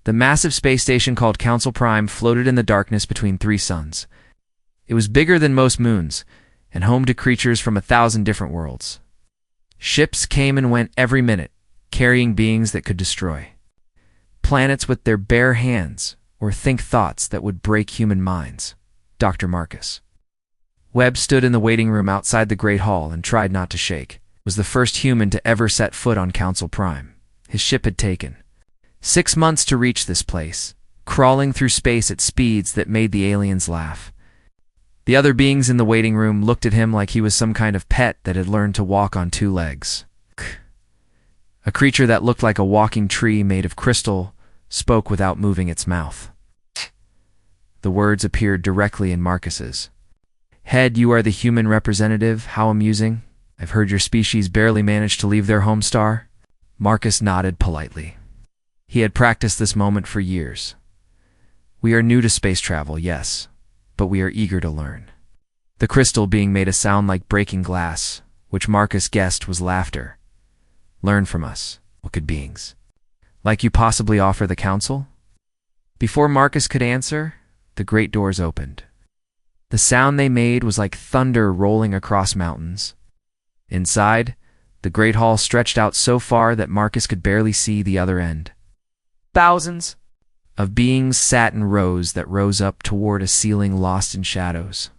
The massive space station called Council Prime floated in the darkness between three suns. It was bigger than most moons, and home to creatures from 1,000 different worlds. Ships came and went every minute, carrying beings that could destroy planets with their bare hands, or think thoughts that would break human minds. Dr. Marcus Webb stood in the waiting room outside the Great Hall and tried not to shake. Was the first human to ever set foot on Council Prime. His ship had taken 6 months to reach this place, crawling through space at speeds that made the aliens laugh. The other beings in the waiting room looked at him like he was some kind of pet that had learned to walk on 2 legs. A creature that looked like a walking tree made of crystal spoke without moving its mouth. The words appeared directly in Marcus's head. "You are the human representative? How amusing. I've heard your species barely managed to leave their home star." Marcus nodded politely. He had practiced this moment for years. "We are new to space travel, yes, but we are eager to learn." The crystal being made a sound like breaking glass, which Marcus guessed was laughter. "Learn from us, wicked beings. Like you possibly offer the council?" Before Marcus could answer, the great doors opened. The sound they made was like thunder rolling across mountains. Inside, the great hall stretched out so far that Marcus could barely see the other end. Thousands of beings sat in rows that rose up toward a ceiling lost in shadows.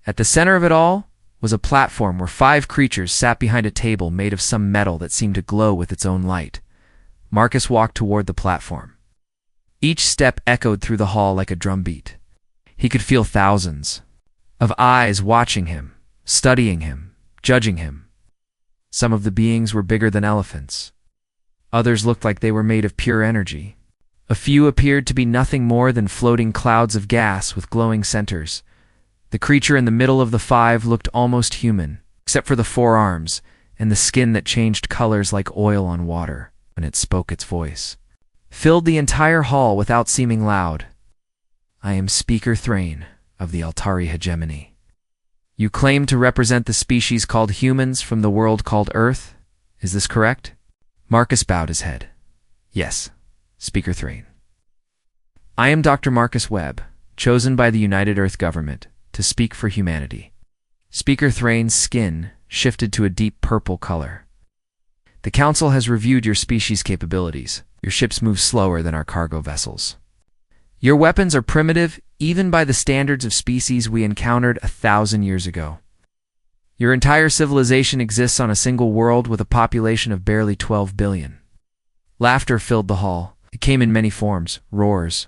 At the center of it all was a platform where 5 creatures sat behind a table made of some metal that seemed to glow with its own light. Marcus walked toward the platform. Each step echoed through the hall like a drumbeat. He could feel thousands of eyes watching him, studying him, judging him. Some of the beings were bigger than elephants. Others looked like they were made of pure energy. A few appeared to be nothing more than floating clouds of gas with glowing centers. The creature in the middle of the 5 looked almost human, except for the 4 arms and the skin that changed colors like oil on water when it spoke. Its voice filled the entire hall without seeming loud. "I am Speaker Thrain of the Altari hegemony. You claim to represent the species called humans from the world called Earth. Is this correct?" Marcus bowed his head. "Yes, Speaker Thrain. I am Dr. Marcus Webb, chosen by the United Earth government to speak for humanity." Speaker Thrain's skin shifted to a deep purple color. "The Council has reviewed your species' capabilities. Your ships move slower than our cargo vessels. Your weapons are primitive even by the standards of species we encountered 1,000 years ago. Your entire civilization exists on a single world with a population of barely 12 billion. Laughter filled the hall. It came in many forms: roars,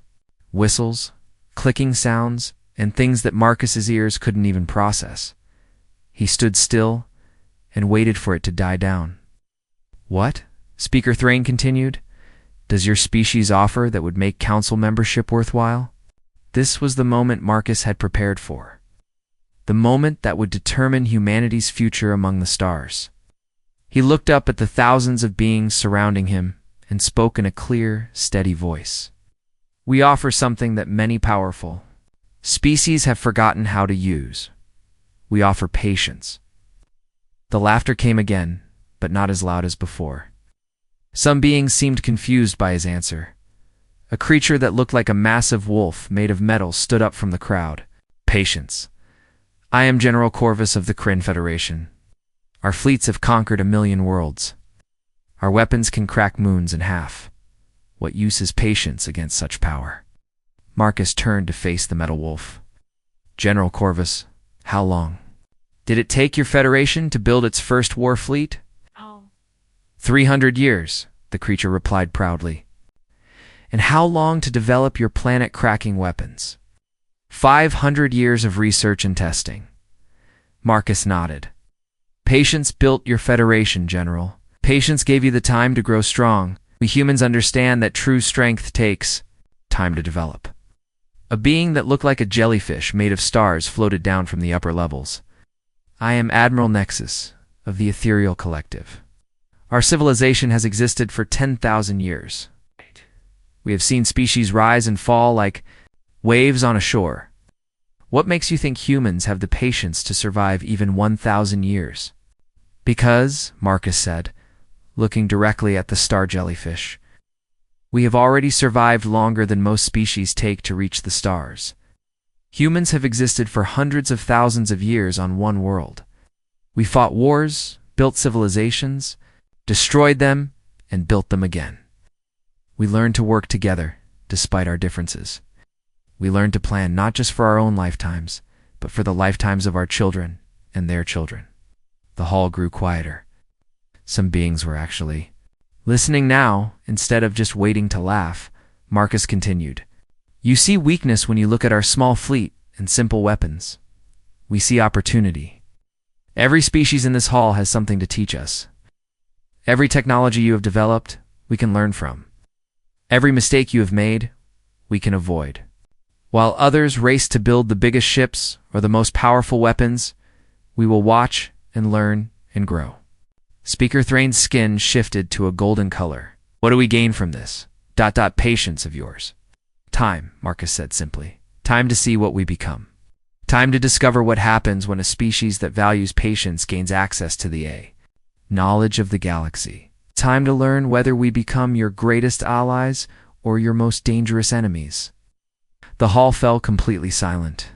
whistles, clicking sounds, and things that Marcus's ears couldn't even process. He stood still and waited for it to die down. "What?" Speaker Thrain continued. "Does your species offer that would make council membership worthwhile?" This was the moment Marcus had prepared for. The moment that would determine humanity's future among the stars. He looked up at the thousands of beings surrounding him and spoke in a clear, steady voice. "We offer something that many powerful species have forgotten how to use. We offer patience." The laughter came again, but not as loud as before. Some beings seemed confused by his answer. A creature that looked like a massive wolf made of metal stood up from the crowd. "Patience. I am General Corvus of the Kryn Federation. Our fleets have conquered 1,000,000 worlds. Our weapons can crack moons in half. What use is patience against such power?" Marcus turned to face the metal wolf. "General Corvus, how long did it take your Federation to build its first war fleet?" 300 years, the creature replied proudly. "And how long to develop your planet-cracking weapons?" 500 years of research and testing. Marcus nodded. "Patience built your Federation, General. Patience gave you the time to grow strong. We humans understand that true strength takes time to develop." A being that looked like a jellyfish made of stars floated down from the upper levels. "I am Admiral Nexus of the Ethereal Collective. Our civilization has existed for 10,000 years. We have seen species rise and fall like waves on a shore. What makes you think humans have the patience to survive even 1,000 years?" "Because," Marcus said, looking directly at the star jellyfish, We have already survived longer than most species take to reach the stars. Humans have existed for hundreds of thousands of years on one world. We fought wars, built civilizations, destroyed them, and built them again. We learned to work together, despite our differences. We learned to plan not just for our own lifetimes, but for the lifetimes of our children and their children. The hall grew quieter. Some beings were actually listening now, instead of just waiting to laugh. Marcus continued. You see weakness when you look at our small fleet and simple weapons. We see opportunity. Every species in this hall has something to teach us. Every technology you have developed, we can learn from. Every mistake you have made, we can avoid. While others race to build the biggest ships or the most powerful weapons, we will watch and learn and grow. Speaker Thrain's skin shifted to a golden color. What do we gain from this? Patience of yours. Time, Marcus said simply. Time to see what we become. Time to discover what happens when a species that values patience gains access to the knowledge of the galaxy. Time to learn whether we become your greatest allies or your most dangerous enemies. The hall fell completely silent.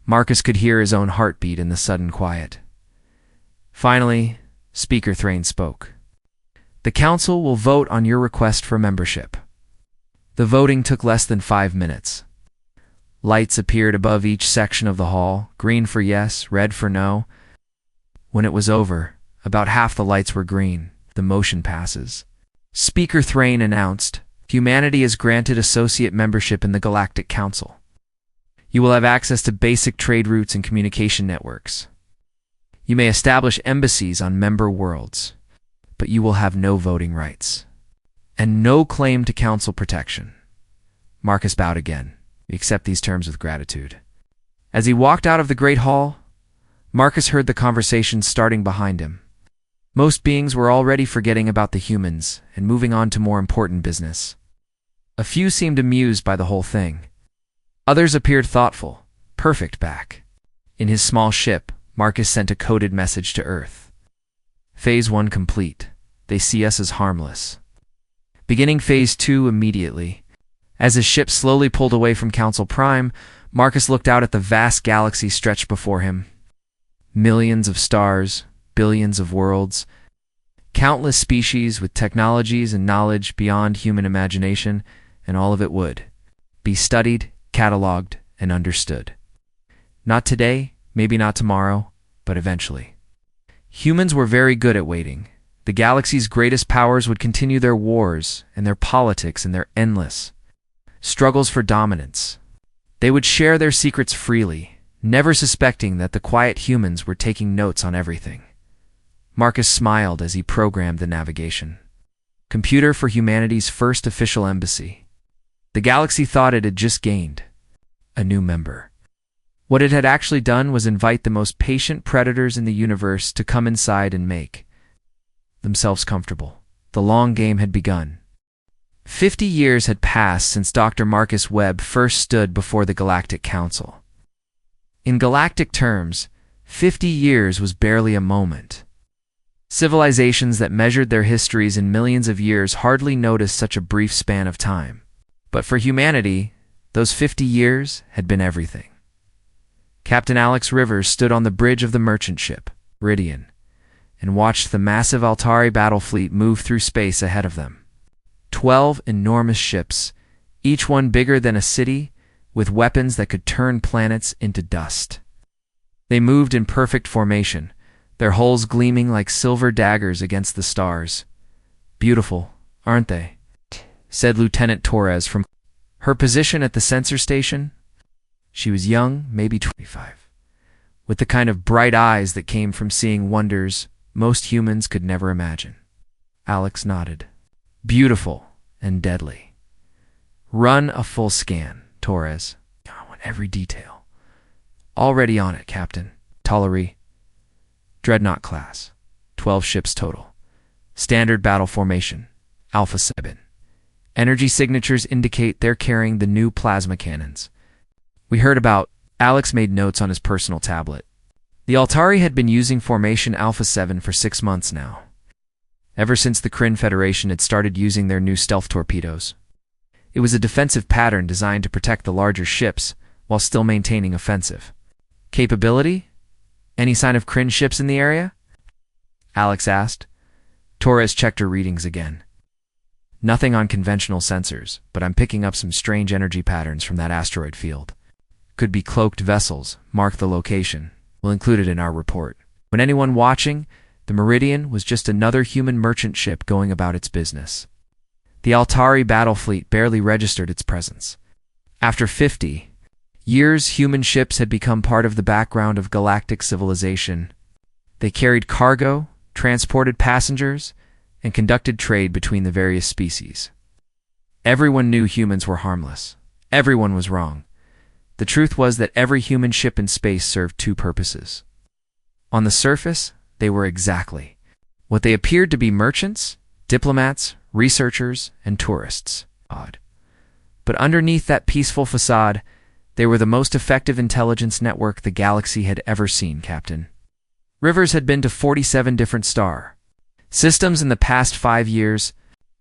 Marcus could hear his own heartbeat in the sudden quiet. Finally, Speaker Thrain spoke. The Council will vote on your request for membership. The voting took less than 5 minutes. Lights appeared above each section of the hall, green for yes, red for no. When it was over, about half the lights were green. The motion passes. Speaker Thrain announced, humanity is granted associate membership in the Galactic Council. You will have access to basic trade routes and communication networks. You may establish embassies on member worlds, but you will have no voting rights and no claim to council protection. Marcus bowed again. We accept these terms with gratitude. As he walked out of the Great Hall, Marcus heard the conversation starting behind him. Most beings were already forgetting about the humans and moving on to more important business. A few seemed amused by the whole thing. Others appeared thoughtful. Perfect back. In his small ship, Marcus sent a coded message to Earth. Phase 1 complete. They see us as harmless. Beginning Phase 2 immediately. As his ship slowly pulled away from Council Prime, Marcus looked out at the vast galaxy stretched before him. Millions of stars, billions of worlds, countless species with technologies and knowledge beyond human imagination, and all of it would be studied, cataloged, and understood. Not today, maybe not tomorrow, but eventually. Humans were very good at waiting. The galaxy's greatest powers would continue their wars and their politics and their endless struggles for dominance. They would share their secrets freely, never suspecting that the quiet humans were taking notes on everything. Marcus smiled as he programmed the navigation. Computer for humanity's first official embassy. The galaxy thought it had just gained a new member. What it had actually done was invite the most patient predators in the universe to come inside and make themselves comfortable. The long game had begun. 50 years had passed since Dr. Marcus Webb first stood before the Galactic Council. In galactic terms, 50 years was barely a moment. Civilizations that measured their histories in millions of years hardly noticed such a brief span of time. But for humanity, those 50 years had been everything. Captain Alex Rivers stood on the bridge of the merchant ship, Ridian, and watched the massive Altari battle fleet move through space ahead of them. 12 enormous ships, each one bigger than a city, with weapons that could turn planets into dust. They moved in perfect formation, their hulls gleaming like silver daggers against the stars. Beautiful, aren't they? Said Lieutenant Torres from her position at the sensor station. She was young, maybe 25, with the kind of bright eyes that came from seeing wonders most humans could never imagine. Alex nodded. Beautiful and deadly. Run a full scan, Torres. I want every detail. Already on it, Captain. Tollery. Dreadnought class. 12 ships total. Standard battle formation. Alpha 7. Energy signatures indicate they're carrying the new plasma cannons. We heard about. Alex made notes on his personal tablet. The Altari had been using formation Alpha 7 for 6 months now. ever since the Kryn Federation had started using their new stealth torpedoes. It was a defensive pattern designed to protect the larger ships while still maintaining offensive capability. Any sign of Kryn ships in the area? Alex asked. Torres checked her readings again. Nothing on conventional sensors, but I'm picking up some strange energy patterns from that asteroid field. Could be cloaked vessels. Mark the location. We'll include it in our report. When anyone watching, the Meridian was just another human merchant ship going about its business. The Altari battle fleet barely registered its presence. After 50 years, human ships had become part of the background of galactic civilization. They carried cargo, transported passengers, and conducted trade between the various species. Everyone knew humans were harmless. Everyone was wrong. The truth was that every human ship in space served two purposes. On the surface, they were exactly what they appeared to be: merchants, diplomats, researchers, and tourists. Odd. But underneath that peaceful facade, they were the most effective intelligence network the galaxy had ever seen, Captain. Rivers had been to 47 different star systems in the past 5 years.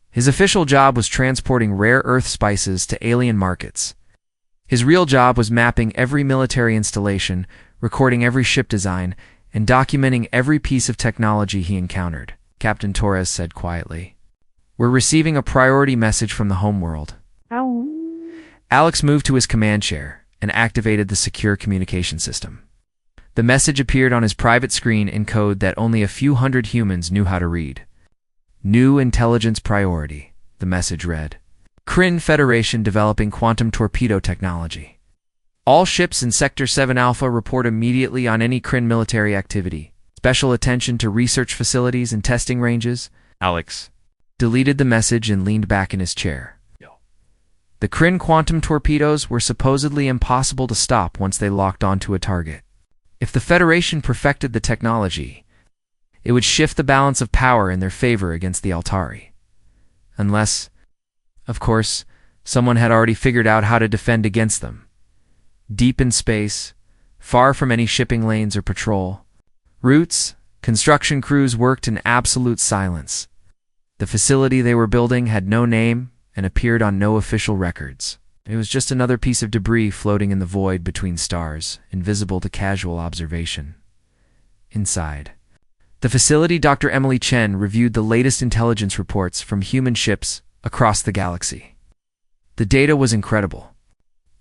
His official job was transporting rare earth spices to alien markets. His real job was mapping every military installation, recording every ship design, and documenting every piece of technology he encountered. Captain Torres said quietly, "We're receiving a priority message from the homeworld." Ow. Alex moved to his command chair and activated the secure communication system. The message appeared on his private screen in code that only a few hundred humans knew how to read. "New intelligence priority," the message read. "Kryn Federation developing quantum torpedo technology. All ships in Sector 7 Alpha report immediately on any Kryn military activity. Special attention to research facilities and testing ranges." Alex deleted the message and leaned back in his chair. The Kryn quantum torpedoes were supposedly impossible to stop once they locked onto a target. If the Federation perfected the technology, it would shift the balance of power in their favor against the Altari. Unless, of course, someone had already figured out how to defend against them. Deep in space, far from any shipping lanes or patrol routes, construction crews worked in absolute silence. The facility they were building had no name and appeared on no official records. It was just another piece of debris floating in the void between stars, invisible to casual observation. Inside the facility, Dr. Emily Chen reviewed the latest intelligence reports from human ships across the galaxy. The data was incredible.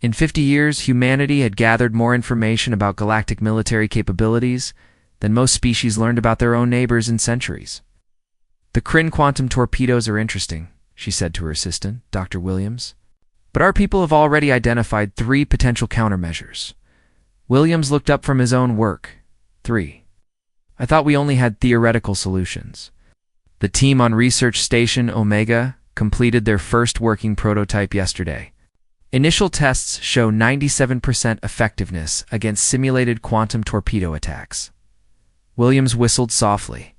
In 50 years, humanity had gathered more information about galactic military capabilities than most species learned about their own neighbors in centuries. "The Kryn quantum torpedoes are interesting," she said to her assistant, Dr. Williams. "But our people have already identified 3 potential countermeasures." Williams looked up from his own work. 3. "I thought we only had theoretical solutions." The team on Research Station Omega completed their first working prototype yesterday. Initial tests show 97% effectiveness against simulated quantum torpedo attacks. Williams whistled softly.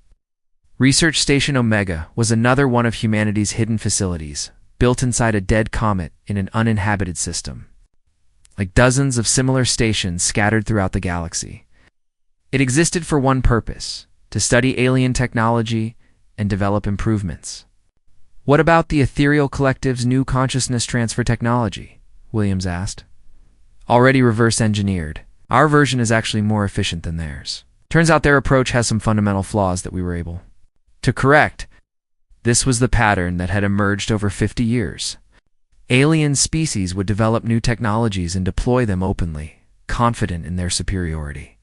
Research Station Omega was another one of humanity's hidden facilities, built inside a dead comet in an uninhabited system. Like dozens of similar stations scattered throughout the galaxy, it existed for one purpose: to study alien technology and develop improvements. "What about the Ethereal Collective's new consciousness transfer technology?" Williams asked. "Already reverse engineered. Our version is actually more efficient than theirs. Turns out their approach has some fundamental flaws that we were able to correct." This was the pattern that had emerged over 50 years. Alien species would develop new technologies and deploy them openly, confident in their superiority.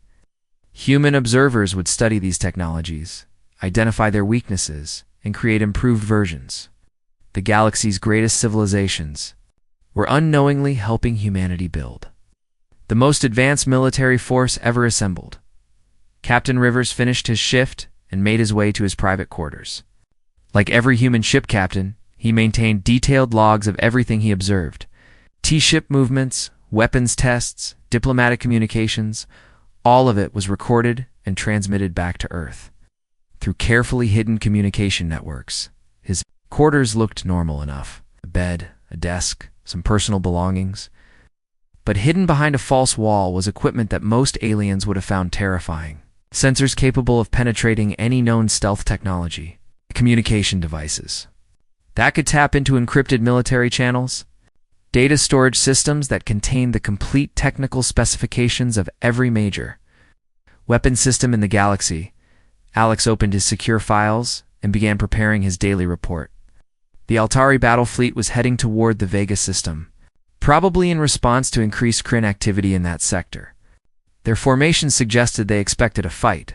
Human observers would study these technologies, identify their weaknesses, and create improved versions. The galaxy's greatest civilizations were unknowingly helping humanity build the most advanced military force ever assembled. Captain Rivers finished his shift and made his way to his private quarters. Like every human ship captain, he maintained detailed logs of everything he observed. T-ship movements, weapons tests, diplomatic communications, all of it was recorded and transmitted back to Earth. Through carefully hidden communication networks, his quarters looked normal enough. A bed, a desk, some personal belongings. But hidden behind a false wall was equipment that most aliens would have found terrifying. Sensors capable of penetrating any known stealth technology. Communication devices that could tap into encrypted military channels, data storage systems that contain the complete technical specifications of every major weapon system in the galaxy. Alex opened his secure files and began preparing his daily report. The Altari battle fleet was heading toward the Vega system, probably in response to increased Kryn activity in that sector. Their formation suggested they expected a fight,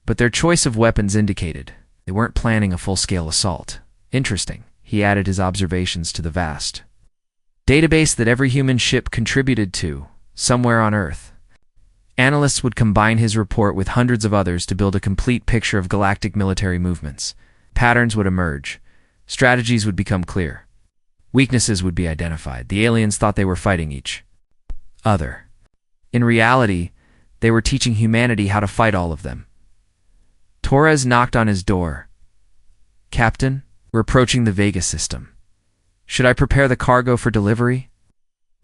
but their choice of weapons indicated they weren't planning a full-scale assault. Interesting, he added his observations to the vast database that every human ship contributed to, somewhere on Earth. Analysts would combine his report with hundreds of others to build a complete picture of galactic military movements. Patterns would emerge. Strategies would become clear. Weaknesses would be identified. The aliens thought they were fighting each other. In reality, they were teaching humanity how to fight all of them. Torres knocked on his door. "Captain, we're approaching the Vega system. Should I prepare the cargo for delivery?"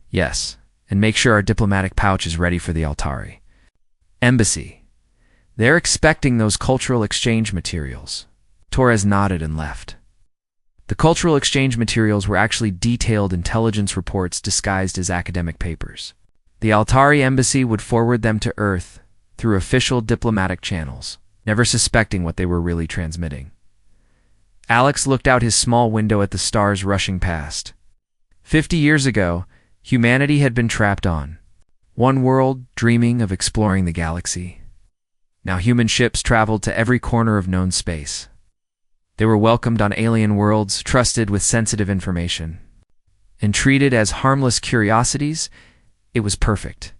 "Yes, and make sure our diplomatic pouch is ready for the Altari embassy. They're expecting those cultural exchange materials." Torres nodded and left. The cultural exchange materials were actually detailed intelligence reports disguised as academic papers. The Altari embassy would forward them to Earth through official diplomatic channels, never suspecting what they were really transmitting. Alex looked out his small window at the stars rushing past. 50 years ago, humanity had been trapped on one world, dreaming of exploring the galaxy. Now human ships traveled to every corner of known space. They were welcomed on alien worlds, trusted with sensitive information, and treated as harmless curiosities. It was perfect.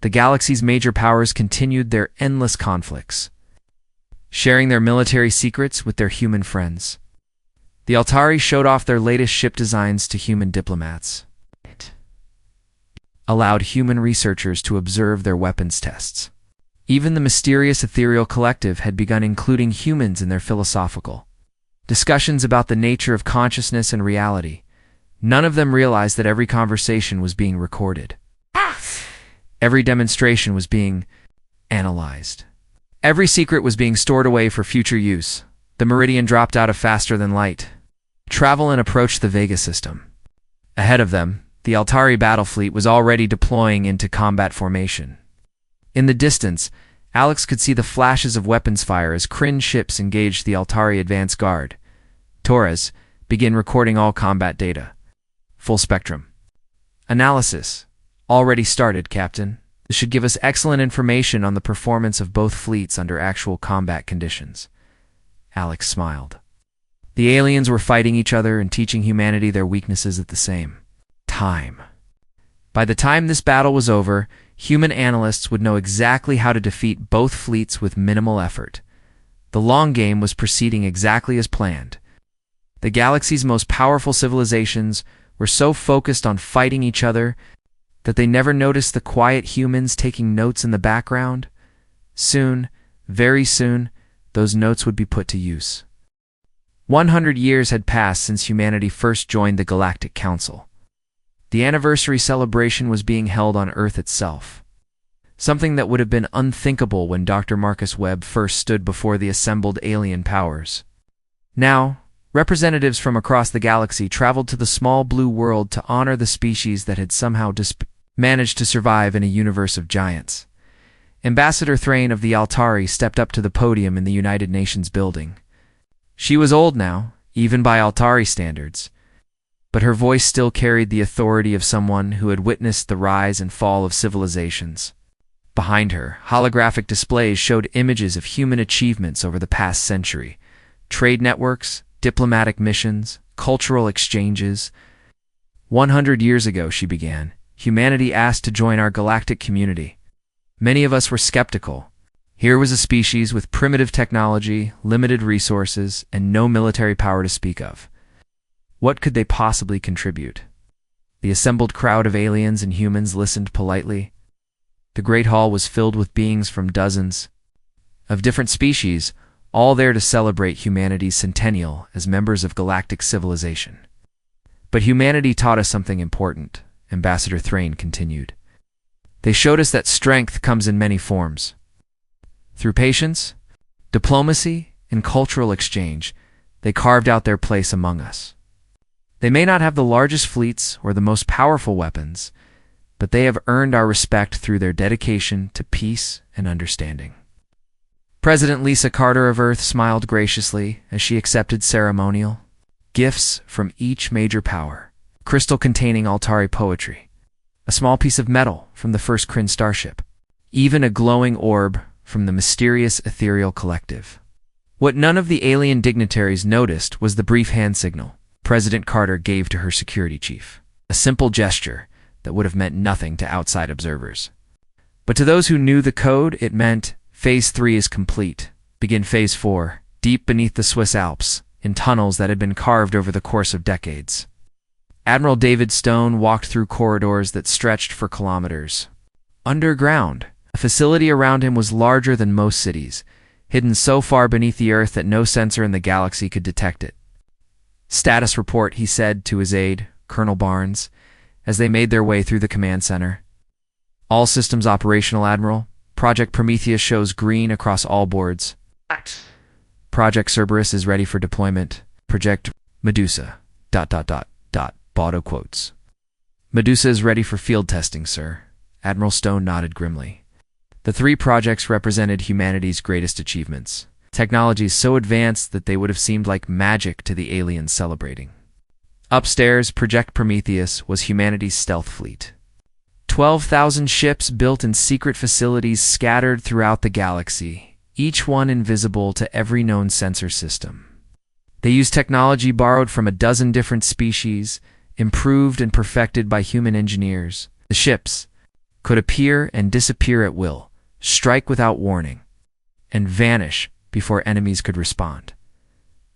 The galaxy's major powers continued their endless conflicts, sharing their military secrets with their human friends. The Altari showed off their latest ship designs to human diplomats. It allowed human researchers to observe their weapons tests. Even the mysterious ethereal collective had begun including humans in their philosophical discussions about the nature of consciousness and reality. None of them realized that every conversation was being recorded. Every demonstration was being analyzed. Every secret was being stored away for future use. The Meridian dropped out of faster than light travel and approached the Vega system. Ahead of them, the Altari battle fleet was already deploying into combat formation. In the distance, Alex could see the flashes of weapons fire as Kryn ships engaged the Altari advance guard. Torres, begin recording all combat data. Full spectrum analysis already started, Captain. This should give us excellent information on the performance of both fleets under actual combat conditions. Alex smiled. The aliens were fighting each other and teaching humanity their weaknesses at the same time. By the time this battle was over, human analysts would know exactly how to defeat both fleets with minimal effort. The long game was proceeding exactly as planned. The galaxy's most powerful civilizations were so focused on fighting each other that they never noticed the quiet humans taking notes in the background. Soon, very soon, those notes would be put to use. 100 years had passed since humanity first joined the Galactic Council. The anniversary celebration was being held on Earth itself, something that would have been unthinkable when Dr. Marcus Webb first stood before the assembled alien powers. Now, representatives from across the galaxy traveled to the small blue world to honor the species that had somehow managed to survive in a universe of giants. Ambassador Thrain of the Altari stepped up to the podium in the United Nations building. She was old now, even by Altari standards, but her voice still carried the authority of someone who had witnessed the rise and fall of civilizations. Behind her, holographic displays showed images of human achievements over the past century: trade networks, diplomatic missions, cultural exchanges. 100 years ago, she began, humanity asked to join our galactic community. Many of us were skeptical. Here was a species with primitive technology, limited resources, and no military power to speak of. What could they possibly contribute? The assembled crowd of aliens and humans listened politely. The Great Hall was filled with beings from dozens of different species, all there to celebrate humanity's centennial as members of galactic civilization. But humanity taught us something important, Ambassador Thrain continued. They showed us that strength comes in many forms. Through patience, diplomacy, In cultural exchange, they carved out their place among us. They may not have the largest fleets or the most powerful weapons, but they have earned our respect through their dedication to peace and understanding. President Lisa Carter of Earth smiled graciously as she accepted ceremonial gifts from each major power: crystal containing Altari poetry, a small piece of metal from the first Kryn starship, even a glowing orb from the mysterious ethereal collective. What none of the alien dignitaries noticed was the brief hand signal President Carter gave to her security chief, a simple gesture that would have meant nothing to outside observers. But to those who knew the code, it meant Phase 3 is complete. Begin Phase 4, deep beneath the Swiss Alps, in tunnels that had been carved over the course of decades. Admiral David Stone walked through corridors that stretched for kilometers. Underground, a facility around him was larger than most cities, hidden so far beneath the Earth that no sensor in the galaxy could detect it. "Status report," he said to his aide, Colonel Barnes, as they made their way through the command center. "All systems operational, Admiral. Project Prometheus shows green across all boards. Project Cerberus is ready for deployment. Project Medusa... Auto quotes. Medusa is ready for field testing, sir." Admiral Stone nodded grimly. The three projects represented humanity's greatest achievements. Technologies so advanced that they would have seemed like magic to the aliens celebrating. Upstairs, Project Prometheus was humanity's stealth fleet. 12,000 ships built in secret facilities scattered throughout the galaxy, each one invisible to every known sensor system. They used technology borrowed from a dozen different species, improved and perfected by human engineers. The ships could appear and disappear at will, strike without warning, and vanish before enemies could respond.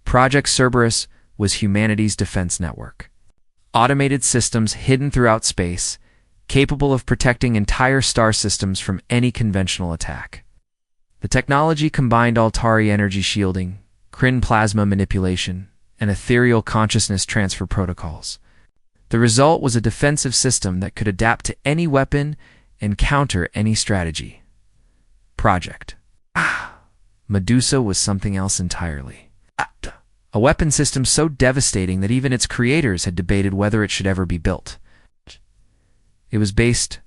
Project Cerberus was humanity's defense network. Automated systems hidden throughout space, capable of protecting entire star systems from any conventional attack. The technology combined Altari energy shielding, Kryn plasma manipulation, and ethereal consciousness transfer protocols. The result was a defensive system that could adapt to any weapon and counter any strategy. Project Medusa was something else entirely. A weapon system so devastating that even its creators had debated whether it should ever be built. It was based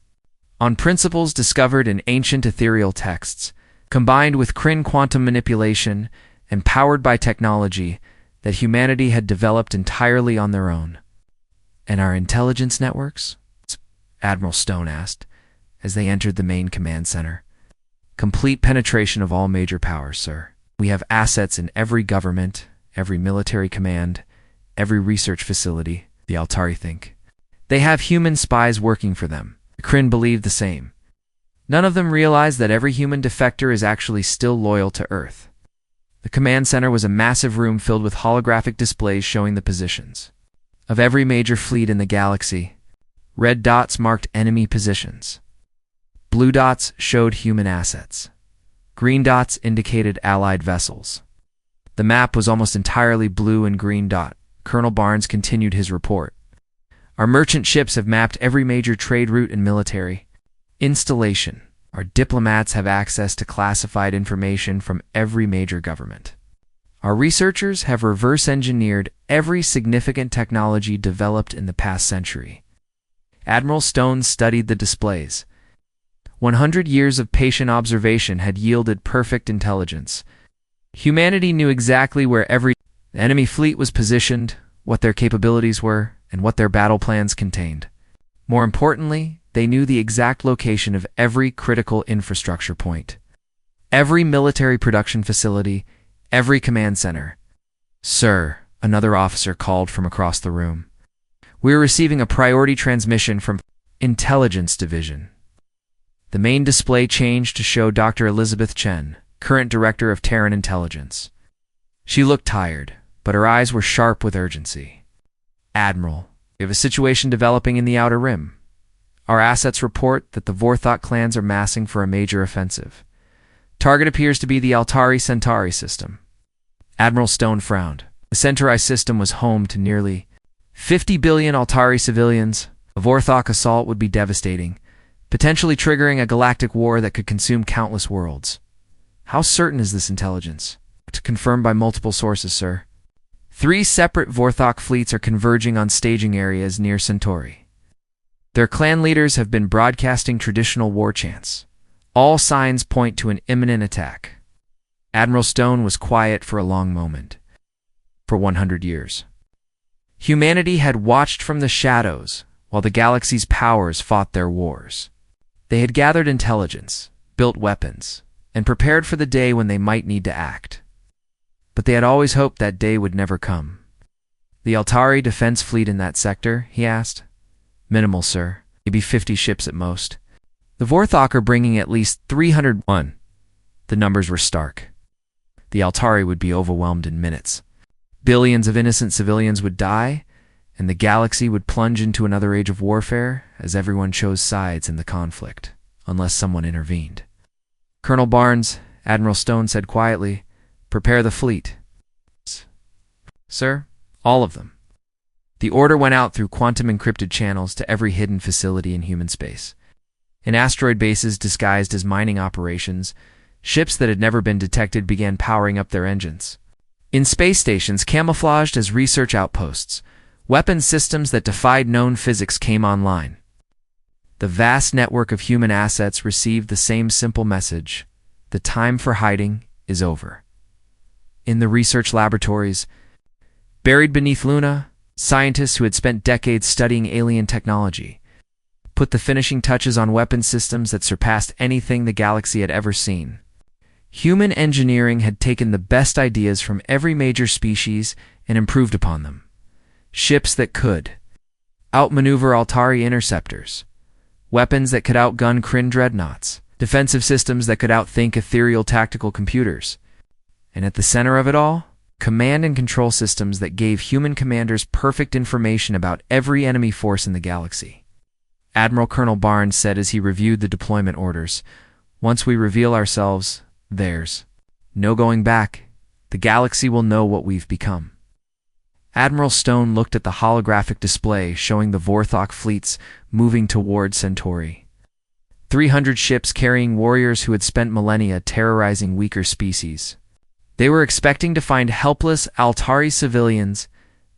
on principles discovered in ancient ethereal texts, combined with Kryn quantum manipulation and powered by technology that humanity had developed entirely on their own. "And our intelligence networks?" Admiral Stone asked, as they entered the main command center. "Complete penetration of all major powers, sir. We have assets in every government, every military command, every research facility," the Altari think. They have human spies working for them. The Kryn believed the same. None of them realized that every human defector is actually still loyal to Earth. The command center was a massive room filled with holographic displays showing the positions of every major fleet in the galaxy. Red dots marked enemy positions. Blue dots showed human assets. Green dots indicated allied vessels. The map was almost entirely blue and green dot. Colonel Barnes continued his report. "Our merchant ships have mapped every major trade route and military installation. Our diplomats have access to classified information from every major government. Our researchers have reverse-engineered every significant technology developed in the past century." Admiral Stone studied the displays. 100 years of patient observation had yielded perfect intelligence. Humanity knew exactly where every enemy fleet was positioned, what their capabilities were, and what their battle plans contained. More importantly, they knew the exact location of every critical infrastructure point. Every military production facility, every command center. "Sir," another officer called from across the room. "We are receiving a priority transmission from Intelligence Division." The main display changed to show Dr. Elizabeth Chen, current Director of Terran Intelligence. She looked tired, but her eyes were sharp with urgency. "Admiral, we have a situation developing in the Outer Rim. Our assets report that the Vorthok clans are massing for a major offensive. Target appears to be the Altari Centauri system." Admiral Stone frowned. The Centauri system was home to nearly 50 billion Altari civilians. A Vorthok assault would be devastating, potentially triggering a galactic war that could consume countless worlds. "How certain is this intelligence?" Confirmed by multiple sources, sir. 3 separate Vorthok fleets are converging on staging areas near Centauri. Their clan leaders have been broadcasting traditional war chants. All signs point to an imminent attack. Admiral Stone was quiet for a long moment. For 100 years. Humanity had watched from the shadows while the galaxy's powers fought their wars. They had gathered intelligence, built weapons, and prepared for the day when they might need to act. But they had always hoped that day would never come. The Altari defense fleet in that sector, he asked. Minimal, sir. Maybe 50 ships at most. The Vorthok are bringing at least 301. The numbers were stark. The Altari would be overwhelmed in minutes. Billions of innocent civilians would die, and the galaxy would plunge into another age of warfare as everyone chose sides in the conflict, unless someone intervened. Colonel Barnes, Admiral Stone said quietly, prepare the fleet. Sir, all of them. The order went out through quantum-encrypted channels to every hidden facility in human space. In asteroid bases disguised as mining operations, ships that had never been detected began powering up their engines. In space stations camouflaged as research outposts, weapons systems that defied known physics came online. The vast network of human assets received the same simple message: the time for hiding is over. In the research laboratories, buried beneath Luna, scientists who had spent decades studying alien technology put the finishing touches on weapon systems that surpassed anything the galaxy had ever seen. Human engineering had taken the best ideas from every major species and improved upon them. Ships that could outmaneuver Altari interceptors, weapons that could outgun Kryn dreadnoughts, defensive systems that could outthink ethereal tactical computers. And at the center of it all, command and control systems that gave human commanders perfect information about every enemy force in the galaxy. Admiral Colonel Barnes said as he reviewed the deployment orders, once we reveal ourselves, there's no going back. The galaxy will know what we've become. Admiral Stone looked at the holographic display showing the Vorthok fleets moving toward Centauri. 300 ships carrying warriors who had spent millennia terrorizing weaker species. They were expecting to find helpless Altari civilians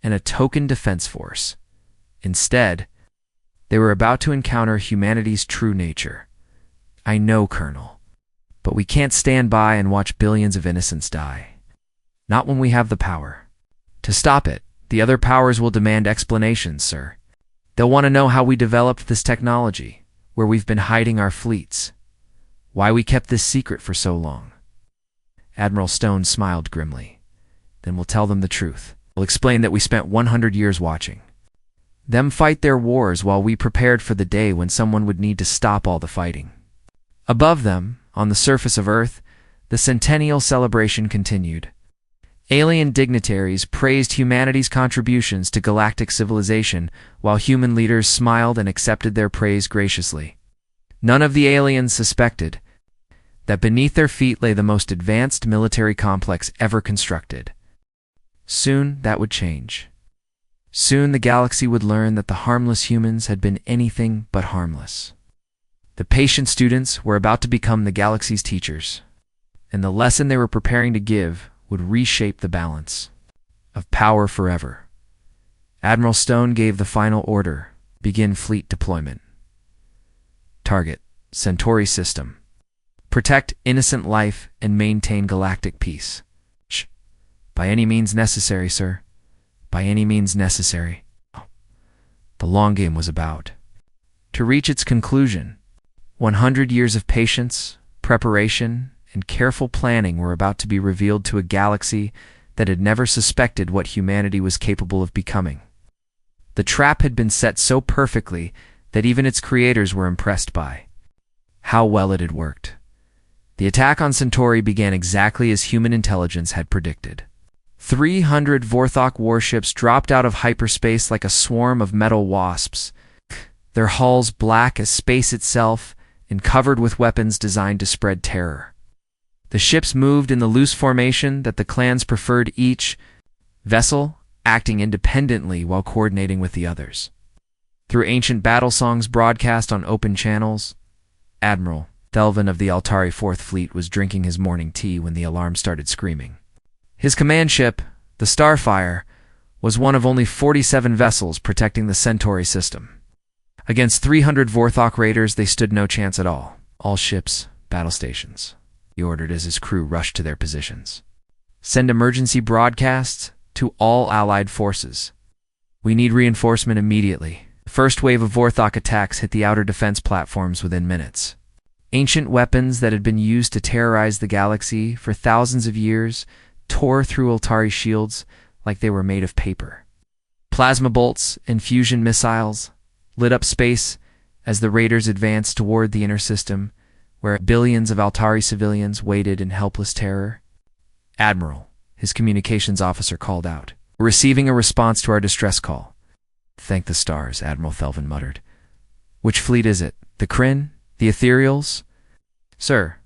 and a token defense force. Instead, they were about to encounter humanity's true nature. I know, Colonel, but we can't stand by and watch billions of innocents die. Not when we have the power. To stop it, the other powers will demand explanations, sir. They'll want to know how we developed this technology, where we've been hiding our fleets, why we kept this secret for so long. Admiral Stone smiled grimly. Then we'll tell them the truth. We'll explain that we spent 100 years watching them fight their wars while we prepared for the day when someone would need to stop all the fighting. Above them, on the surface of Earth, the centennial celebration continued. Alien dignitaries praised humanity's contributions to galactic civilization, while human leaders smiled and accepted their praise graciously. None of the aliens suspected that beneath their feet lay the most advanced military complex ever constructed. Soon that would change. Soon the galaxy would learn that the harmless humans had been anything but harmless. The patient students were about to become the galaxy's teachers, and the lesson they were preparing to give would reshape the balance of power forever. Admiral Stone gave the final order: begin fleet deployment. Target: Centauri system. Protect innocent life and maintain galactic peace. By any means necessary, sir. By any means necessary. The long game was about to reach its conclusion. 100 years of patience, preparation, and careful planning were about to be revealed to a galaxy that had never suspected what humanity was capable of becoming. The trap had been set so perfectly that even its creators were impressed by how well it had worked. The attack on Centauri began exactly as human intelligence had predicted. 300 Vorthok warships dropped out of hyperspace like a swarm of metal wasps, their hulls black as space itself and covered with weapons designed to spread terror. The ships moved in the loose formation that the clans preferred, each vessel acting independently while coordinating with the others. Through ancient battle songs broadcast on open channels, Admiral Thelvin of the Altari Fourth Fleet was drinking his morning tea when the alarm started screaming. His command ship, the Starfire, was one of only 47 vessels protecting the Centauri system. Against 300 Vorthok raiders, they stood no chance at all. All ships, battle stations, he ordered as his crew rushed to their positions. Send emergency broadcasts to all Allied forces. We need reinforcement immediately. The first wave of Vorthok attacks hit the outer defense platforms within minutes. Ancient weapons that had been used to terrorize the galaxy for thousands of years tore through Altari shields like they were made of paper. Plasma bolts and fusion missiles lit up space as the raiders advanced toward the inner system, where billions of Altari civilians waited in helpless terror. "Admiral," his communications officer called out. "We're receiving a response to our distress call." "Thank the stars," Admiral Thelvin muttered. "Which fleet is it? The Kryn? The Ethereals?" "Sir,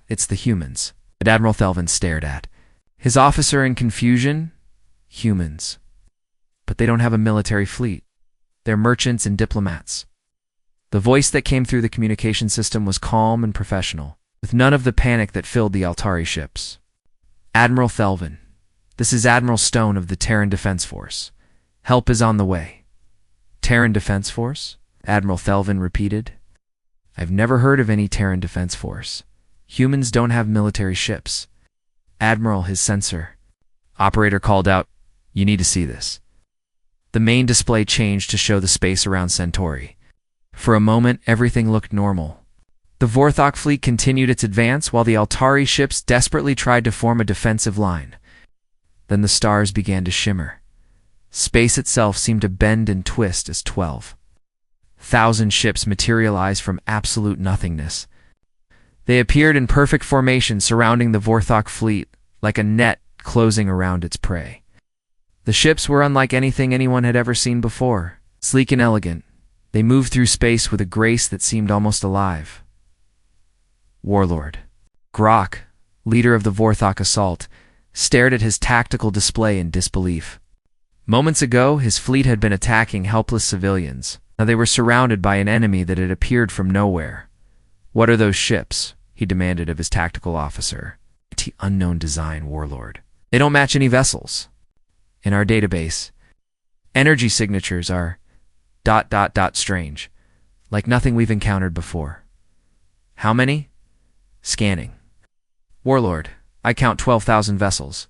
it's the humans," Admiral Thelvin stared at his officer in confusion. "Humans. But they don't have a military fleet. They're merchants and diplomats." The voice that came through the communication system was calm and professional, with none of the panic that filled the Altari ships. "Admiral Thelvin, this is Admiral Stone of the Terran Defense Force. Help is on the way." "Terran Defense Force?" Admiral Thelvin repeated. "I've never heard of any Terran Defense Force. Humans don't have military ships." "Admiral, his sensor." Operator called out, "You need to see this." The main display changed to show the space around Centauri. For a moment, everything looked normal. The Vorthok fleet continued its advance while the Altari ships desperately tried to form a defensive line. Then the stars began to shimmer. Space itself seemed to bend and twist as 12,000 ships materialized from absolute nothingness. They appeared in perfect formation surrounding the Vorthok fleet, like a net closing around its prey. The ships were unlike anything anyone had ever seen before. Sleek and elegant, they moved through space with a grace that seemed almost alive. Warlord Grok, leader of the Vorthok assault, stared at his tactical display in disbelief. Moments ago, his fleet had been attacking helpless civilians. Now they were surrounded by an enemy that had appeared from nowhere. "What are those ships?" he demanded of his tactical officer. "Unknown design, Warlord. They don't match any vessels. In our database, energy signatures are ... strange, like nothing we've encountered before." "How many?" "Scanning." "Warlord, I count 12,000 vessels."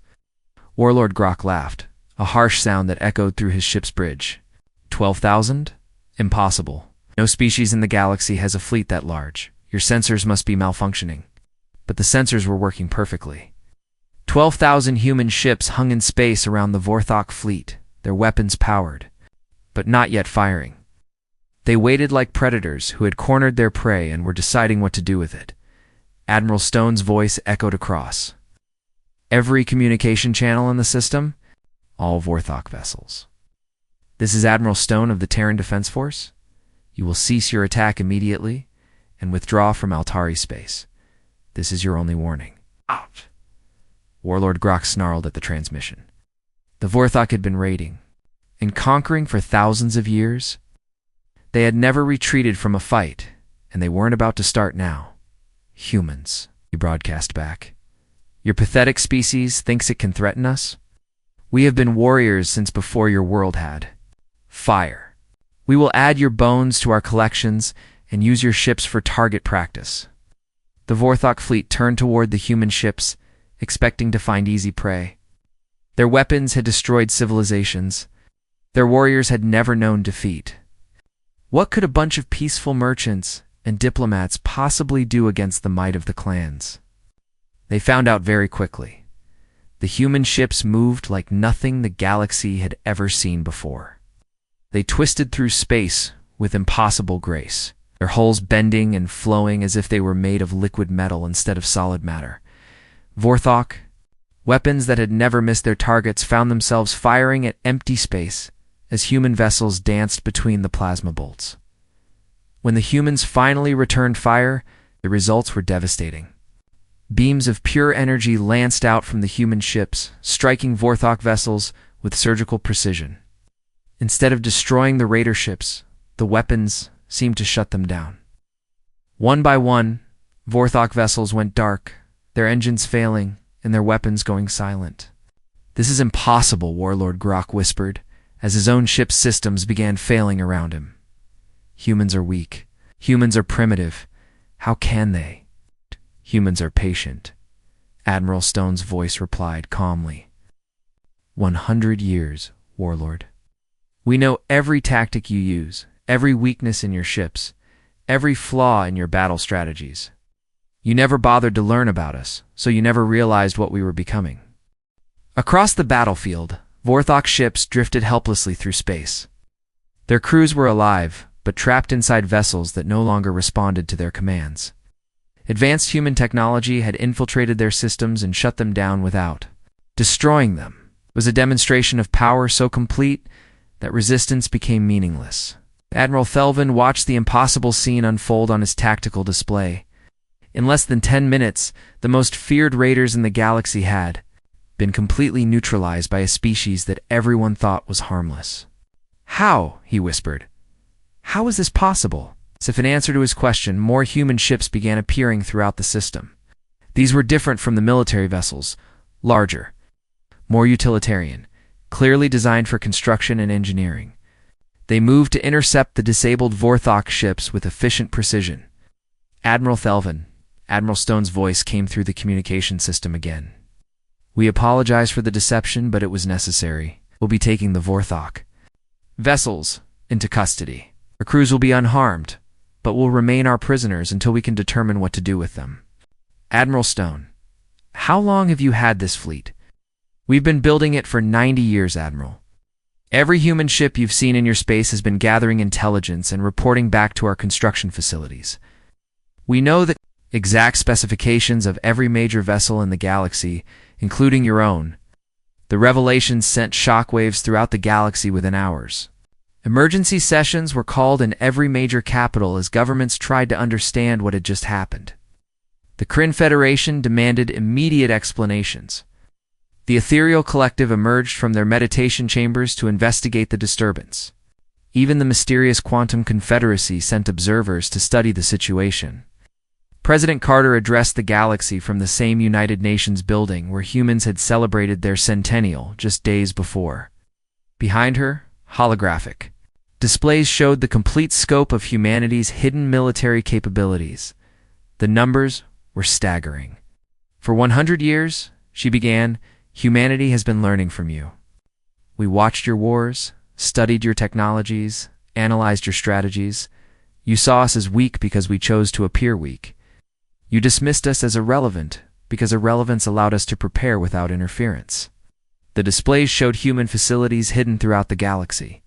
Warlord Grok laughed, a harsh sound that echoed through his ship's bridge. 12,000? Impossible. No species in the galaxy has a fleet that large. Your sensors must be malfunctioning. But the sensors were working perfectly. 12,000 human ships hung in space around the Vorthok fleet, their weapons powered, but not yet firing. They waited like predators who had cornered their prey and were deciding what to do with it. Admiral Stone's voice echoed across. "Every communication channel in the system, all Vorthok vessels. This is Admiral Stone of the Terran Defense Force. You will cease your attack immediately and withdraw from Altari space. This is your only warning." Out. Warlord Grok snarled at the transmission. The Vorthok had been raiding and conquering for thousands of years. They had never retreated from a fight, and they weren't about to start now. "Humans," he broadcast back. "Your pathetic species thinks it can threaten us? We have been warriors since before your world had. Fire. We will add your bones to our collections and use your ships for target practice." The Vorthok fleet turned toward the human ships, expecting to find easy prey. Their weapons had destroyed civilizations. Their warriors had never known defeat. What could a bunch of peaceful merchants and diplomats possibly do against the might of the clans? They found out very quickly. The human ships moved like nothing the galaxy had ever seen before. They twisted through space with impossible grace, their hulls bending and flowing as if they were made of liquid metal instead of solid matter. Vorthok, weapons that had never missed their targets, found themselves firing at empty space as human vessels danced between the plasma bolts. When the humans finally returned fire, the results were devastating. Beams of pure energy lanced out from the human ships, striking Vorthok vessels with surgical precision. Instead of destroying the raider ships, the weapons seemed to shut them down. One by one, Vorthok vessels went dark, their engines failing, and their weapons going silent. "This is impossible," Warlord Grok whispered, as his own ship's systems began failing around him. "Humans are weak. Humans are primitive. How can they?" "Humans are patient," Admiral Stone's voice replied calmly. 100 years, Warlord. We know every tactic you use, every weakness in your ships, every flaw in your battle strategies. You never bothered to learn about us, so you never realized what we were becoming. Across the battlefield, Vorthok ships drifted helplessly through space. Their crews were alive, but trapped inside vessels that no longer responded to their commands. Advanced human technology had infiltrated their systems and shut them down without. Destroying them was a demonstration of power so complete that resistance became meaningless. Admiral Thelvin watched the impossible scene unfold on his tactical display. In less than 10 minutes, the most feared raiders in the galaxy had been completely neutralized by a species that everyone thought was harmless. "How?" he whispered. "How is this possible?" As if in answer to his question, more human ships began appearing throughout the system. These were different from the military vessels, larger, more utilitarian, clearly designed for construction and engineering. They moved to intercept the disabled Vorthok ships with efficient precision. "Admiral Thelvin," Admiral Stone's voice came through the communication system again. "We apologize for the deception, but it was necessary. We'll be taking the Vorthok vessels into custody. Our crews will be unharmed, but will remain our prisoners until we can determine what to do with them." "Admiral Stone, how long have you had this fleet?" "We've been building it for 90 years, Admiral. Every human ship you've seen in your space has been gathering intelligence and reporting back to our construction facilities. We know the exact specifications of every major vessel in the galaxy, including your own. The revelations sent shockwaves throughout the galaxy within hours. Emergency sessions were called in every major capital as governments tried to understand what had just happened. The Kryn Federation demanded immediate explanations. The Ethereal Collective emerged from their meditation chambers to investigate the disturbance. Even the mysterious Quantum Confederacy sent observers to study the situation. President Carter addressed the galaxy from the same United Nations building where humans had celebrated their centennial just days before. Behind her, holographic displays showed the complete scope of humanity's hidden military capabilities. The numbers were staggering. "For 100 years," she began, "humanity has been learning from you. We watched your wars, studied your technologies, analyzed your strategies. You saw us as weak because we chose to appear weak. You dismissed us as irrelevant because irrelevance allowed us to prepare without interference." The displays showed human facilities hidden throughout the galaxy.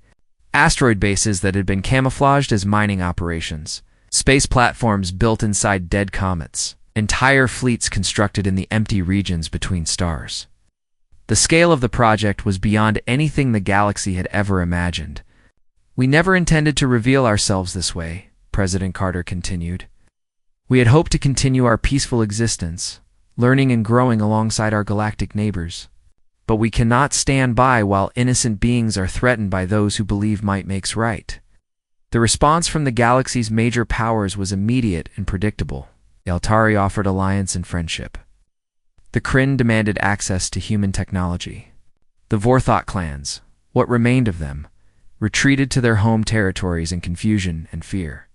Asteroid bases that had been camouflaged as mining operations. Space platforms built inside dead comets. Entire fleets constructed in the empty regions between stars. The scale of the project was beyond anything the galaxy had ever imagined. "We never intended to reveal ourselves this way," President Carter continued. "We had hoped to continue our peaceful existence, learning and growing alongside our galactic neighbors. But we cannot stand by while innocent beings are threatened by those who believe might makes right." The response from the galaxy's major powers was immediate and predictable. The Altari offered alliance and friendship. The Kryn demanded access to human technology. The Vorthok clans, what remained of them, retreated to their home territories in confusion and fear.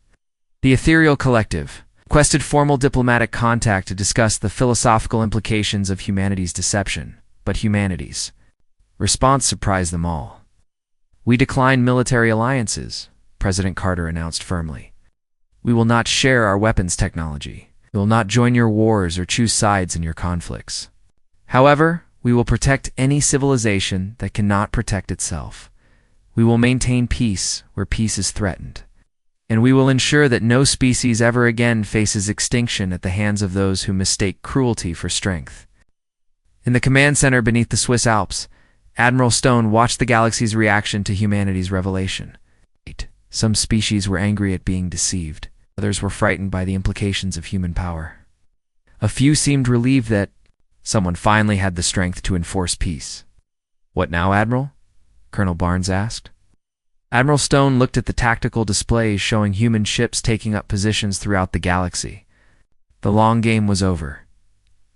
The Ethereal Collective requested formal diplomatic contact to discuss the philosophical implications of humanity's deception, but humanity's response surprised them all. "We decline military alliances," President Carter announced firmly. "We will not share our weapons technology. We will not join your wars or choose sides in your conflicts. However, we will protect any civilization that cannot protect itself. We will maintain peace where peace is threatened. And we will ensure that no species ever again faces extinction at the hands of those who mistake cruelty for strength." In the command center beneath the Swiss Alps, Admiral Stone watched the galaxy's reaction to humanity's revelation. Some species were angry at being deceived. Others were frightened by the implications of human power. A few seemed relieved that someone finally had the strength to enforce peace. "What now, Admiral?" Colonel Barnes asked. Admiral Stone looked at the tactical displays showing human ships taking up positions throughout the galaxy. The long game was over.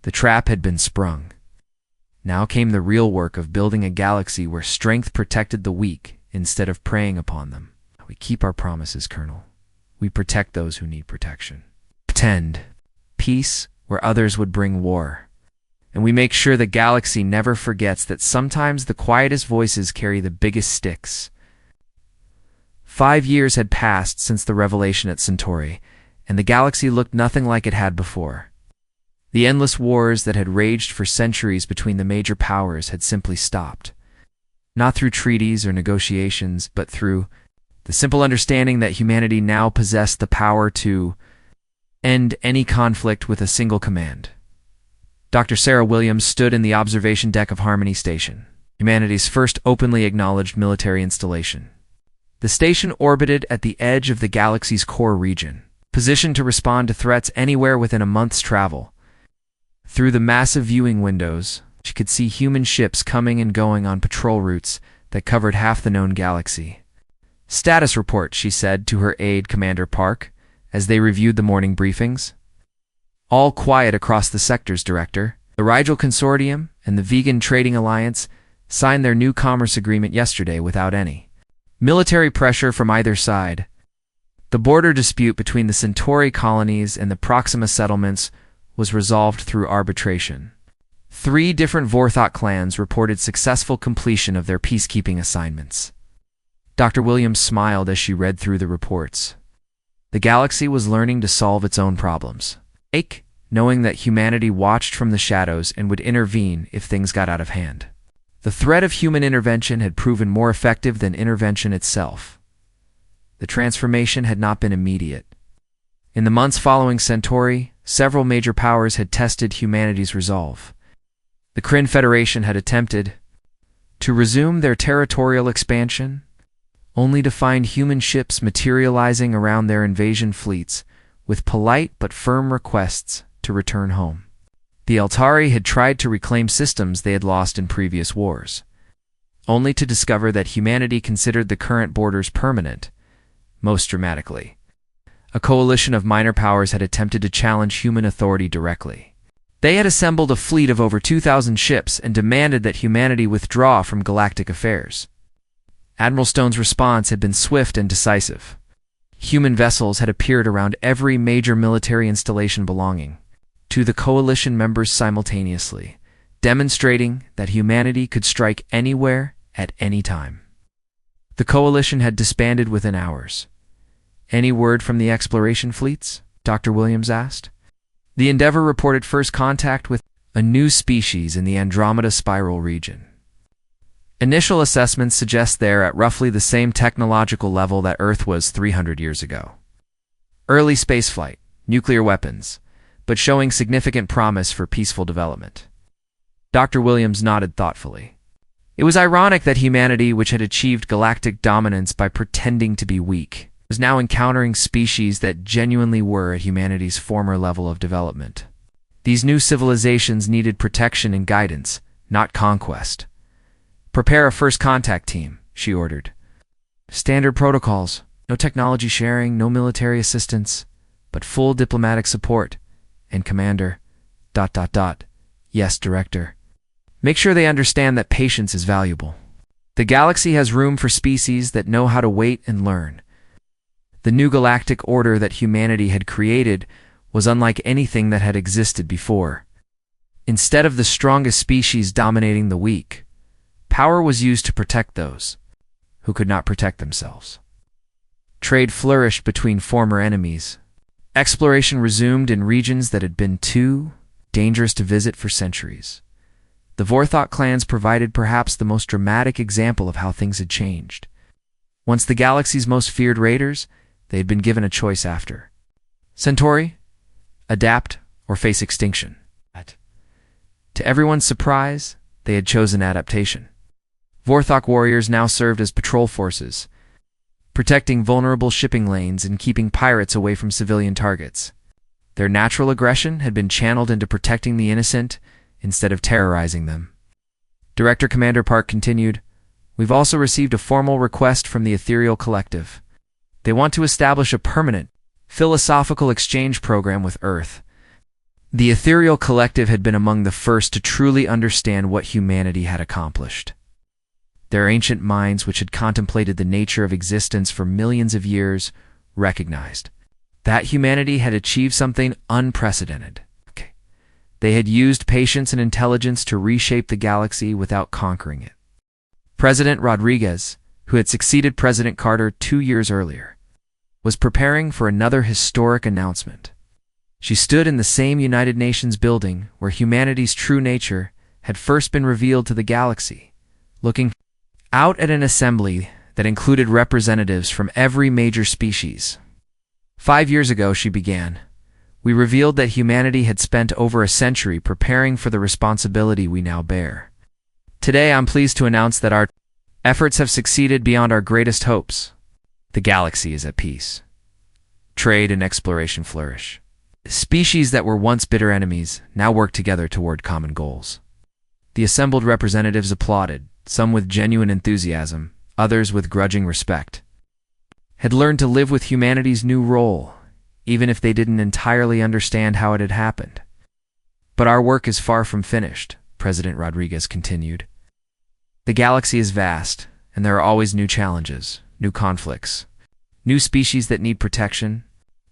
The trap had been sprung. Now came the real work of building a galaxy where strength protected the weak instead of preying upon them. We keep our promises, Colonel. We protect those who need protection. Pretend peace where others would bring war. And we make sure the galaxy never forgets that sometimes the quietest voices carry the biggest sticks. 5 years had passed since the revelation at Centauri, and the galaxy looked nothing like it had before. The endless wars that had raged for centuries between the major powers had simply stopped. Not through treaties or negotiations, but through the simple understanding that humanity now possessed the power to end any conflict with a single command. Dr. Sarah Williams stood in the observation deck of Harmony Station, humanity's first openly acknowledged military installation. The station orbited at the edge of the galaxy's core region, positioned to respond to threats anywhere within a month's travel. Through the massive viewing windows, she could see human ships coming and going on patrol routes that covered half the known galaxy. "Status report," she said to her aide, Commander Park, as they reviewed the morning briefings. "All quiet across the sectors, Director. The Rigel Consortium and the Vegan Trading Alliance signed their new commerce agreement yesterday without any military pressure from either side. The border dispute between the Centauri colonies and the Proxima settlements was resolved through arbitration. 3 different Vorthok clans reported successful completion of their peacekeeping assignments." Dr. Williams smiled as she read through the reports. The galaxy was learning to solve its own problems, knowing that humanity watched from the shadows and would intervene if things got out of hand. The threat of human intervention had proven more effective than intervention itself. The transformation had not been immediate. In the months following Centauri, several major powers had tested humanity's resolve. The Kryn Federation had attempted to resume their territorial expansion, only to find human ships materializing around their invasion fleets with polite but firm requests to return home. The Altari had tried to reclaim systems they had lost in previous wars, only to discover that humanity considered the current borders permanent. Most dramatically, a coalition of minor powers had attempted to challenge human authority directly. They had assembled a fleet of over 2,000 ships and demanded that humanity withdraw from galactic affairs. Admiral Stone's response had been swift and decisive. Human vessels had appeared around every major military installation belonging to the coalition members simultaneously, demonstrating that humanity could strike anywhere at any time. The coalition had disbanded within hours. "Any word from the exploration fleets?" Dr. Williams asked. The Endeavour reported first contact with a new species in the Andromeda Spiral region. Initial assessments suggest they're at roughly the same technological level that Earth was 300 years ago. Early spaceflight, nuclear weapons, but showing significant promise for peaceful development. Dr. Williams nodded thoughtfully. It was ironic that humanity, which had achieved galactic dominance by pretending to be weak, was now encountering species that genuinely were at humanity's former level of development. These new civilizations needed protection and guidance, not conquest. "Prepare a first contact team," she ordered. "Standard protocols. No technology sharing, no military assistance, but full diplomatic support. And Commander... Yes, Director. Make sure they understand that patience is valuable. The galaxy has room for species that know how to wait and learn. The new galactic order that humanity had created was unlike anything that had existed before. Instead of the strongest species dominating the weak, power was used to protect those who could not protect themselves. Trade flourished between former enemies. Exploration resumed in regions that had been too dangerous to visit for centuries. The Vorthok clans provided perhaps the most dramatic example of how things had changed. Once the galaxy's most feared raiders, they had been given a choice after Centauri, adapt, or face extinction. To everyone's surprise, they had chosen adaptation. Vorthok warriors now served as patrol forces, protecting vulnerable shipping lanes and keeping pirates away from civilian targets. Their natural aggression had been channeled into protecting the innocent instead of terrorizing them. Director Commander Park continued, "We've also received a formal request from the Ethereal Collective. They want to establish a permanent, philosophical exchange program with Earth. The ethereal collective had been among the first to truly understand what humanity had accomplished. Their ancient minds, which had contemplated the nature of existence for millions of years, recognized that humanity had achieved something unprecedented. They had used patience and intelligence to reshape the galaxy without conquering it. President Rodriguez, who had succeeded President Carter 2 years earlier, was preparing for another historic announcement. She stood in the same United Nations building where humanity's true nature had first been revealed to the galaxy, looking out at an assembly that included representatives from every major species. 5 years ago, she began, we revealed that humanity had spent over a century preparing for the responsibility we now bear. Today, I'm pleased to announce that our efforts have succeeded beyond our greatest hopes. The galaxy is at peace. Trade and exploration flourish. Species that were once bitter enemies now work together toward common goals. The assembled representatives applauded, some with genuine enthusiasm, others with grudging respect. Had learned to live with humanity's new role, even if they didn't entirely understand how it had happened. But our work is far from finished, President Rodriguez continued. The galaxy is vast, and there are always new challenges, new conflicts, new species that need protection.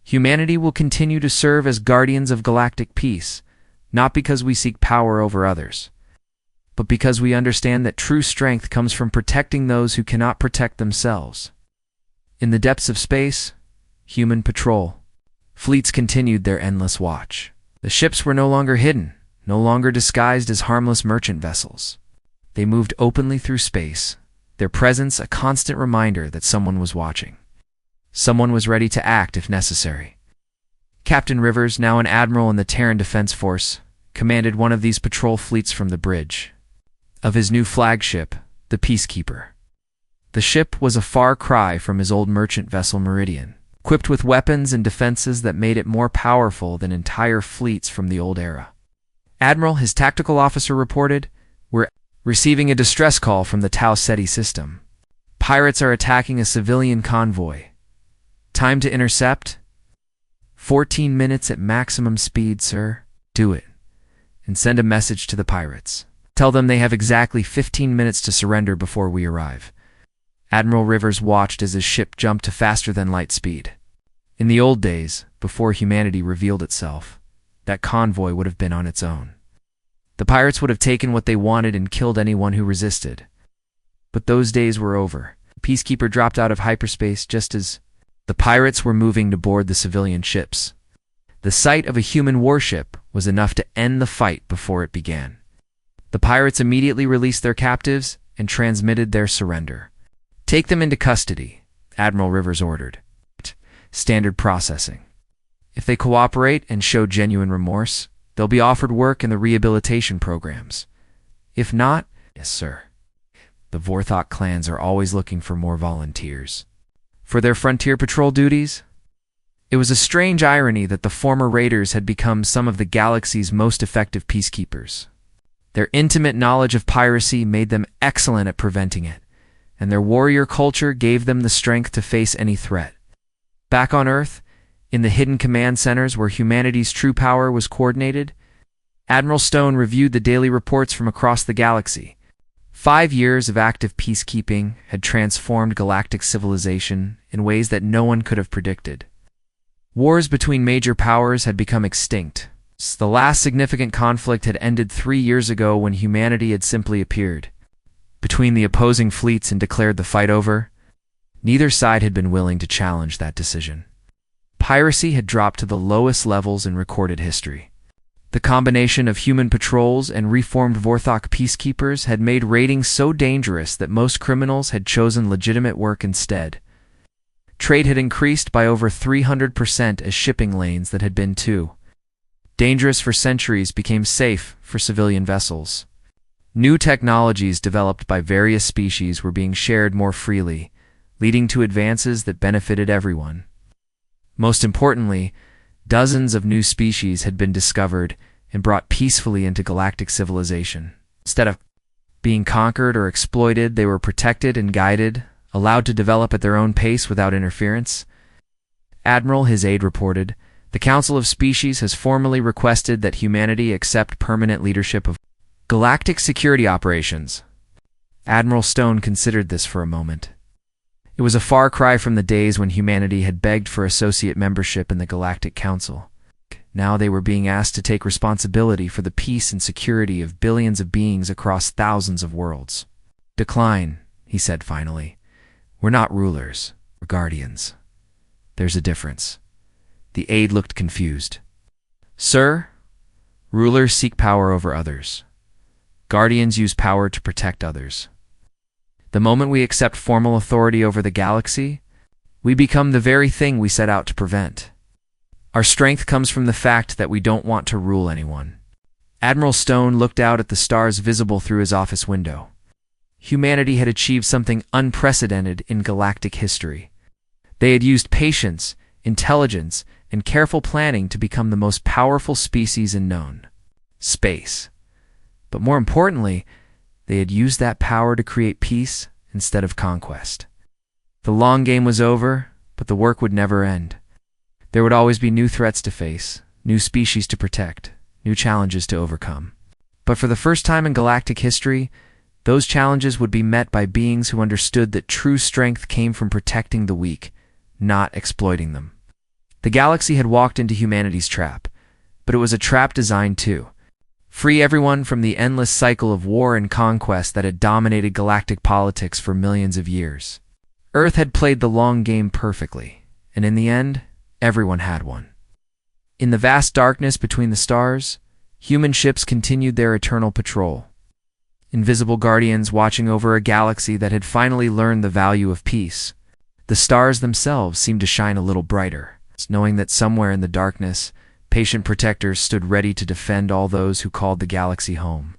Humanity will continue to serve as guardians of galactic peace, not because we seek power over others, but because we understand that true strength comes from protecting those who cannot protect themselves. In the depths of space, human patrol. Fleets continued their endless watch. The ships were no longer hidden, no longer disguised as harmless merchant vessels. They moved openly through space, their presence a constant reminder that someone was watching. Someone was ready to act if necessary. Captain Rivers, now an admiral in the Terran Defense Force, commanded one of these patrol fleets from the bridge of his new flagship, the Peacekeeper. The ship was a far cry from his old merchant vessel Meridian, equipped with weapons and defenses that made it more powerful than entire fleets from the old era. Admiral, his tactical officer, reported, we're receiving a distress call from the Tau Ceti system. Pirates are attacking a civilian convoy. Time to intercept? 14 minutes at maximum speed, sir. Do it. And send a message to the pirates. Tell them they have exactly 15 minutes to surrender before we arrive. Admiral Rivers watched as his ship jumped to faster-than-light speed. In the old days, before humanity revealed itself, that convoy would have been on its own. The pirates would have taken what they wanted and killed anyone who resisted. But those days were over. The Peacekeeper dropped out of hyperspace just as the pirates were moving to board the civilian ships. The sight of a human warship was enough to end the fight before it began. The pirates immediately released their captives and transmitted their surrender. Take them into custody, Admiral Rivers ordered. Standard processing. If they cooperate and show genuine remorse, they'll be offered work in the rehabilitation programs. If not, yes, sir. The Vorthok clans are always looking for more volunteers. For their frontier patrol duties? It was a strange irony that the former raiders had become some of the galaxy's most effective peacekeepers. Their intimate knowledge of piracy made them excellent at preventing it, and their warrior culture gave them the strength to face any threat. Back on Earth, in the hidden command centers where humanity's true power was coordinated, Admiral Stone reviewed the daily reports from across the galaxy. 5 years of active peacekeeping had transformed galactic civilization in ways that no one could have predicted. Wars between major powers had become extinct. The last significant conflict had ended 3 years ago when humanity had simply appeared between the opposing fleets and declared the fight over. Neither side had been willing to challenge that decision. Piracy had dropped to the lowest levels in recorded history. The combination of human patrols and reformed Vorthok peacekeepers had made raiding so dangerous that most criminals had chosen legitimate work instead. Trade had increased by over 300% as shipping lanes that had been too dangerous for centuries became safe for civilian vessels. New technologies developed by various species were being shared more freely, leading to advances that benefited everyone. Most importantly, dozens of new species had been discovered and brought peacefully into galactic civilization. Instead of being conquered or exploited, they were protected and guided, allowed to develop at their own pace without interference. Admiral, his aide reported, the The Council of Species has formally requested that humanity accept permanent leadership of galactic security operations. Admiral Stone considered this for a moment. It was a far cry from the days when humanity had begged for associate membership in the Galactic Council. Now they were being asked to take responsibility for the peace and security of billions of beings across thousands of worlds. "Decline," he said finally. "We're not rulers, we're guardians. There's a difference." The aide looked confused. "Sir, rulers seek power over others. Guardians use power to protect others. The moment we accept formal authority over the galaxy, we become the very thing we set out to prevent. Our strength comes from the fact that we don't want to rule anyone." Admiral Stone looked out at the stars visible through his office window. Humanity had achieved something unprecedented in galactic history. They had used patience, intelligence, and careful planning to become the most powerful species in known space. But more importantly, they had used that power to create peace instead of conquest. The long game was over, but the work would never end. There would always be new threats to face, new species to protect, new challenges to overcome. But for the first time in galactic history, those challenges would be met by beings who understood that true strength came from protecting the weak, not exploiting them. The galaxy had walked into humanity's trap, but it was a trap designed to free everyone from the endless cycle of war and conquest that had dominated galactic politics for millions of years. Earth had played the long game perfectly, and in the end, everyone had won. In the vast darkness between the stars, human ships continued their eternal patrol. Invisible guardians watching over a galaxy that had finally learned the value of peace. The stars themselves seemed to shine a little brighter, knowing that somewhere in the darkness, patient protectors stood ready to defend all those who called the galaxy home.